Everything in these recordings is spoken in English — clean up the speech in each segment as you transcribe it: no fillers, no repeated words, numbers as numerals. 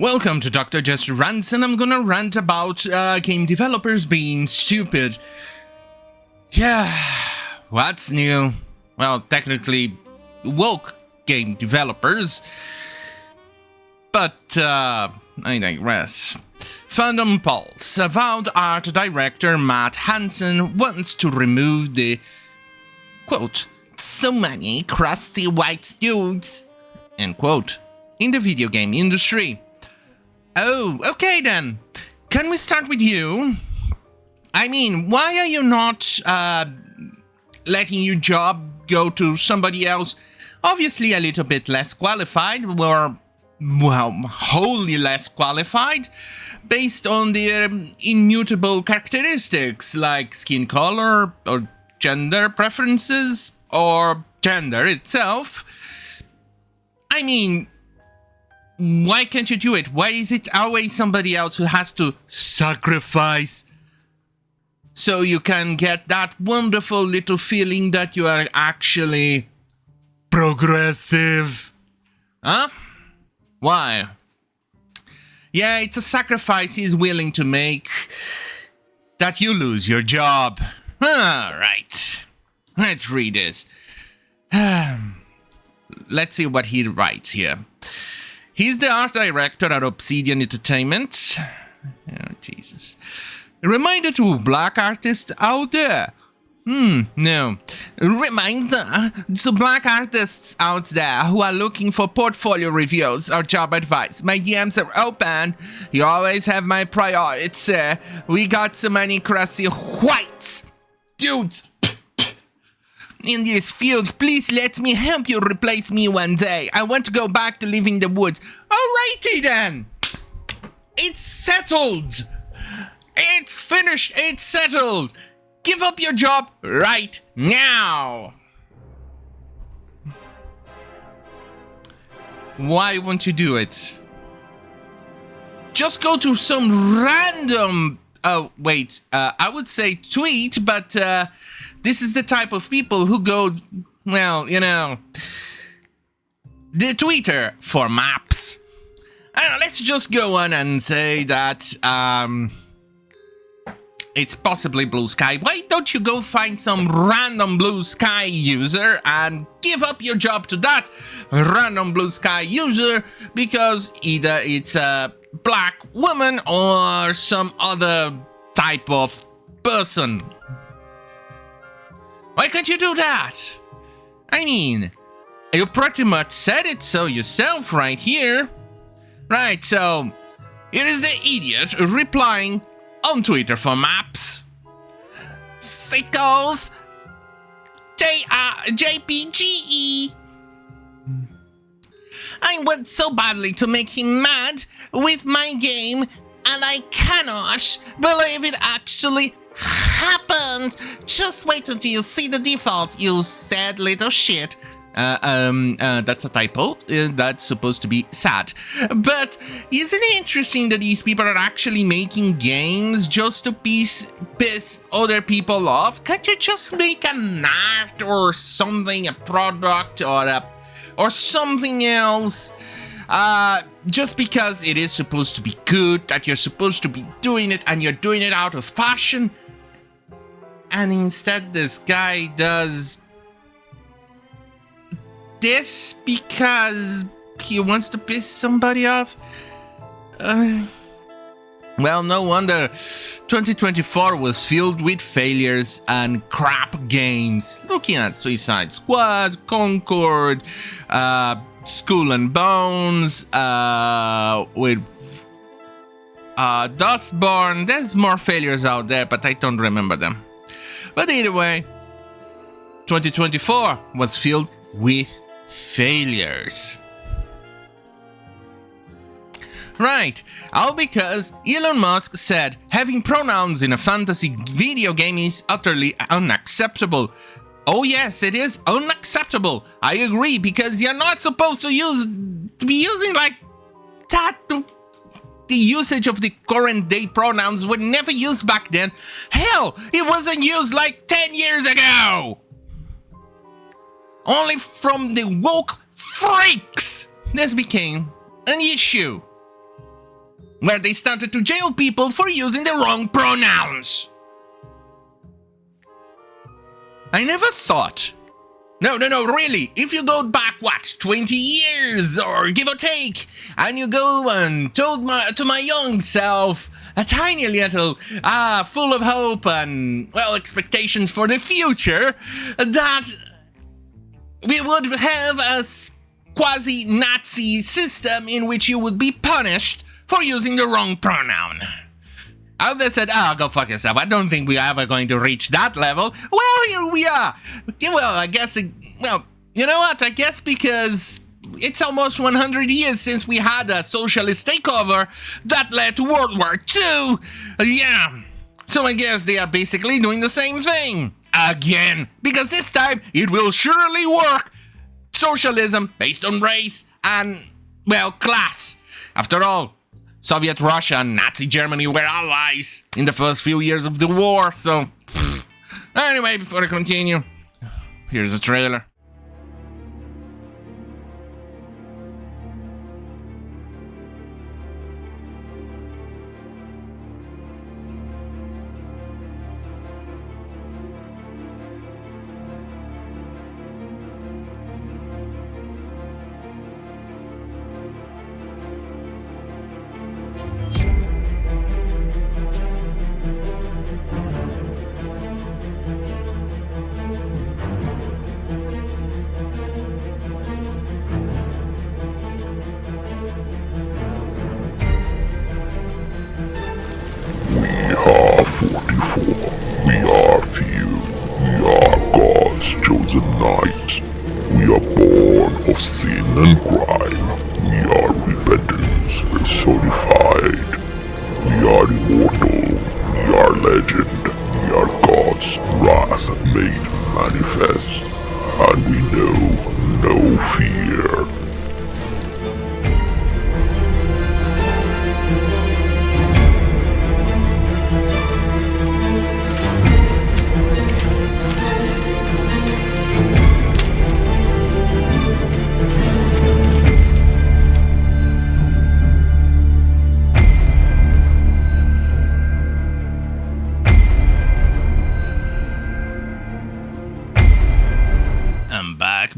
Welcome to Dr. Jester Rants, and I'm gonna rant about game developers being stupid. Yeah, what's new? Well, technically, woke game developers. But, I digress. Fandom Pulse. Avowed art director Matt Hansen wants to remove the, quote, so many crusty white dudes, end quote, in the video game industry. Oh, okay then. Can we start with you? I mean, why are you not letting your job go to somebody else? Obviously a little bit less qualified, or, well, wholly less qualified, based on their immutable characteristics like skin color, or gender preferences, or gender itself. I mean, why can't you do it? Why is it always somebody else who has to sacrifice so you can get that wonderful little feeling that you are actually progressive? Huh? Why? Yeah, it's a sacrifice he's willing to make that you lose your job. Alright. Let's read this. Let's see what he writes here. He's the art director at Obsidian Entertainment. Oh, Jesus. A reminder to black artists out there. No. Reminder to black artists out there who are looking for portfolio reviews or job advice. My DMs are open. You always have my priorities. We got so many crusty whites. Dudes. In this field, please let me help you replace me one day. I want to go back to living in the woods. Alrighty then. It's settled. It's finished. It's settled. Give up your job right now. Why won't you do it? Just go to some random... Oh, wait. I would say tweet, but... this is the type of people who go, well, you know, the Twitter for maps. Let's just go on and say that it's possibly Blue Sky. Why don't you go find some random Blue Sky user and give up your job to that random Blue Sky user, because either it's a black woman or some other type of person. Why can't you do that? I mean, you pretty much said it so yourself right here. Right, so here is the idiot replying on Twitter for maps. Sickles. JPGE. I want so badly to make him mad with my game, and I cannot believe it actually happened. Just wait until you see the default, you sad little shit. That's a typo. That's supposed to be sad. But isn't it interesting that these people are actually making games just to piss other people off? Can't you just make an art or something, a product or something else? Just because it is supposed to be good, that you're supposed to be doing it, and you're doing it out of passion, and instead this guy does this because he wants to piss somebody off? Well, no wonder 2024 was filled with failures and crap games. Looking at Suicide Squad, Concord, Skull and Bones, with Dustborn. There's more failures out there, but I don't remember them. But either way, 2024 was filled with failures. Right, all because Elon Musk said having pronouns in a fantasy video game is utterly unacceptable. Oh yes, it is unacceptable. I agree, because you're not supposed to be using like that. The usage of the current day pronouns were never used back then. Hell, it wasn't used like 10 years ago. Only from the woke freaks this became an issue. where they started to jail people for using the wrong pronouns. I never thought. No, really. If you go back, 20 years or give or take, and you go and told to my young self, a tiny little, full of hope and, well, expectations for the future, that we would have a quasi-Nazi system in which you would be punished for using the wrong pronoun. They said, go fuck yourself. I don't think we're ever going to reach that level. Well, here we are. Well, I guess, you know what? I guess because it's almost 100 years since we had a socialist takeover that led to World War II. Yeah. So I guess they are basically doing the same thing. Again. Because this time, it will surely work. Socialism based on race and, well, class. After all, Soviet Russia and Nazi Germany were allies in the first few years of the war, so... Anyway, before I continue, here's a trailer.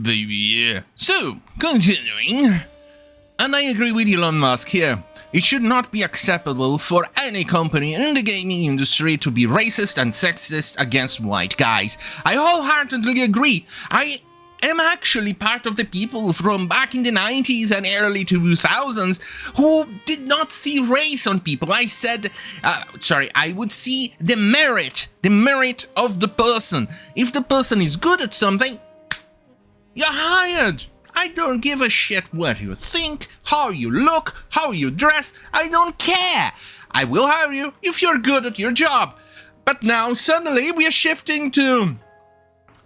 Baby, yeah. So, continuing, and I agree with Elon Musk here. It should not be acceptable for any company in the gaming industry to be racist and sexist against white guys. I wholeheartedly agree. I am actually part of the people from back in the 90s and early 2000s who did not see race on people. I said, I would see the merit of the person. If the person is good at something, you're hired. I don't give a shit what you think, how you look, how you dress. I don't care. I will hire you if you're good at your job. But now suddenly we are shifting to...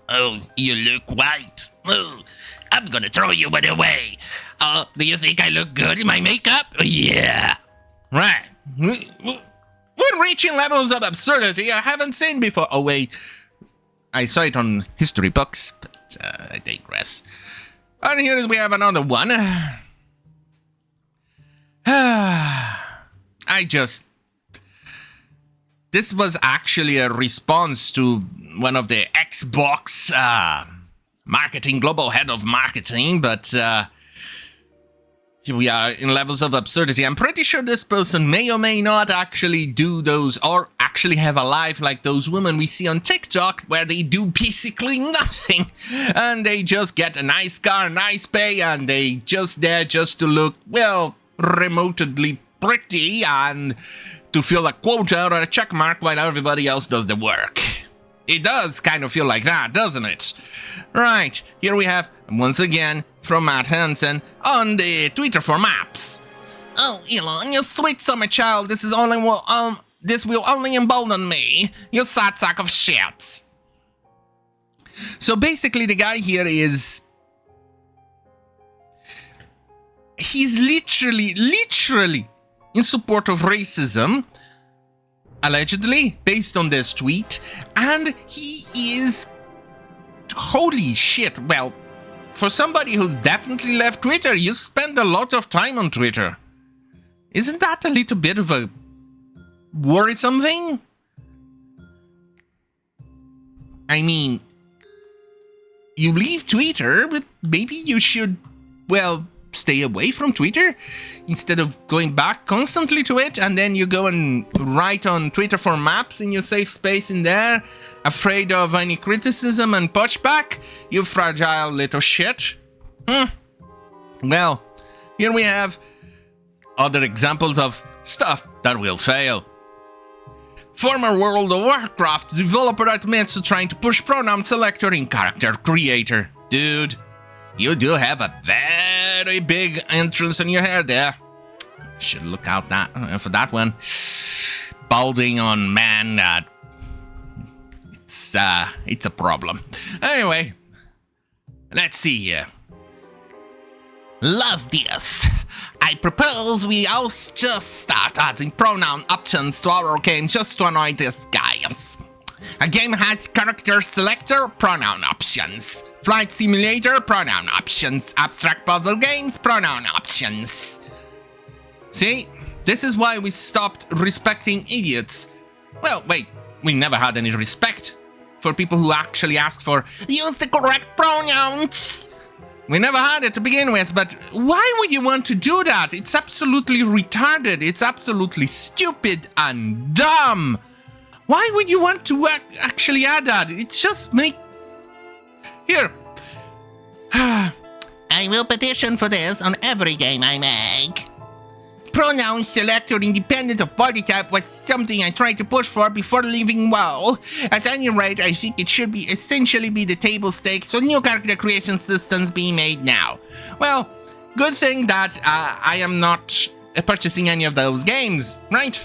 Oh, you look white. Oh, I'm gonna throw you away. Do you think I look good in my makeup? Yeah. Right. We're reaching levels of absurdity I haven't seen before. Oh, wait. I saw it on history books. I digress. And here we have another one. This was actually a response to one of the Xbox marketing, global head of marketing, but we are in levels of absurdity. I'm pretty sure this person may or may not actually do those, or actually have a life like those women we see on TikTok, where they do basically nothing, and they just get a nice car, nice pay, and they just there just to look, well, remotely pretty, and to fill a quota or a check mark while everybody else does the work. It does kind of feel like that, doesn't it? Right, here we have, once again, from Matt Hansen on the Twitter for Maps. Oh, Elon, you sweet summer child, this will only embolden me, you sad sack of shit. So basically the guy here is... He's literally in support of racism, allegedly, based on this tweet, and he is... Holy shit, well, for somebody who definitely left Twitter, you spend a lot of time on Twitter. Isn't that a little bit of a worrisome thing? I mean, you leave Twitter, but maybe you should, well, stay away from Twitter instead of going back constantly to it, and then you go and write on Twitter for maps in your safe space in there, afraid of any criticism and pushback, you fragile little shit. Well, here we have other examples of stuff that will fail. Former World of Warcraft developer admits to trying to push pronoun selector in character creator. Dude, you do have a very big entrance in your hair there. Should look out for that one. Balding on man, it's a problem. Anyway, let's see here. Love this. I propose we all just start adding pronoun options to our game just to annoy these guys. A game has character selector, pronoun options. Flight simulator, pronoun options. Abstract puzzle games, pronoun options. See? This is why we stopped respecting idiots. Well, wait, we never had any respect for people who actually ask for use the correct pronouns. We never had it to begin with, but why would you want to do that? It's absolutely retarded. It's absolutely stupid and dumb. Why would you want to actually add that? It's just make... Here. I will petition for this on every game I make. Pronoun selector independent of body type was something I tried to push for before leaving WoW. At any rate, I think it should be essentially be the table stakes for new character creation systems being made now. Well, good thing that I am not purchasing any of those games, right?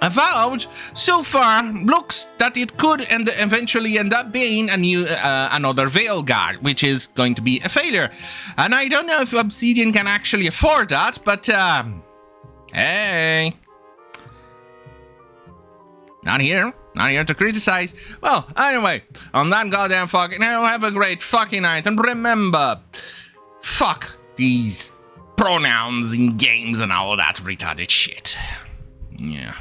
Avowed, so far, looks that it could eventually end up being a new, another Veilguard, which is going to be a failure. And I don't know if Obsidian can actually afford that, but, hey. Not here to criticize. Well, anyway, on that goddamn fucking note, have a great fucking night, and remember, fuck these pronouns in games and all that retarded shit. Yeah.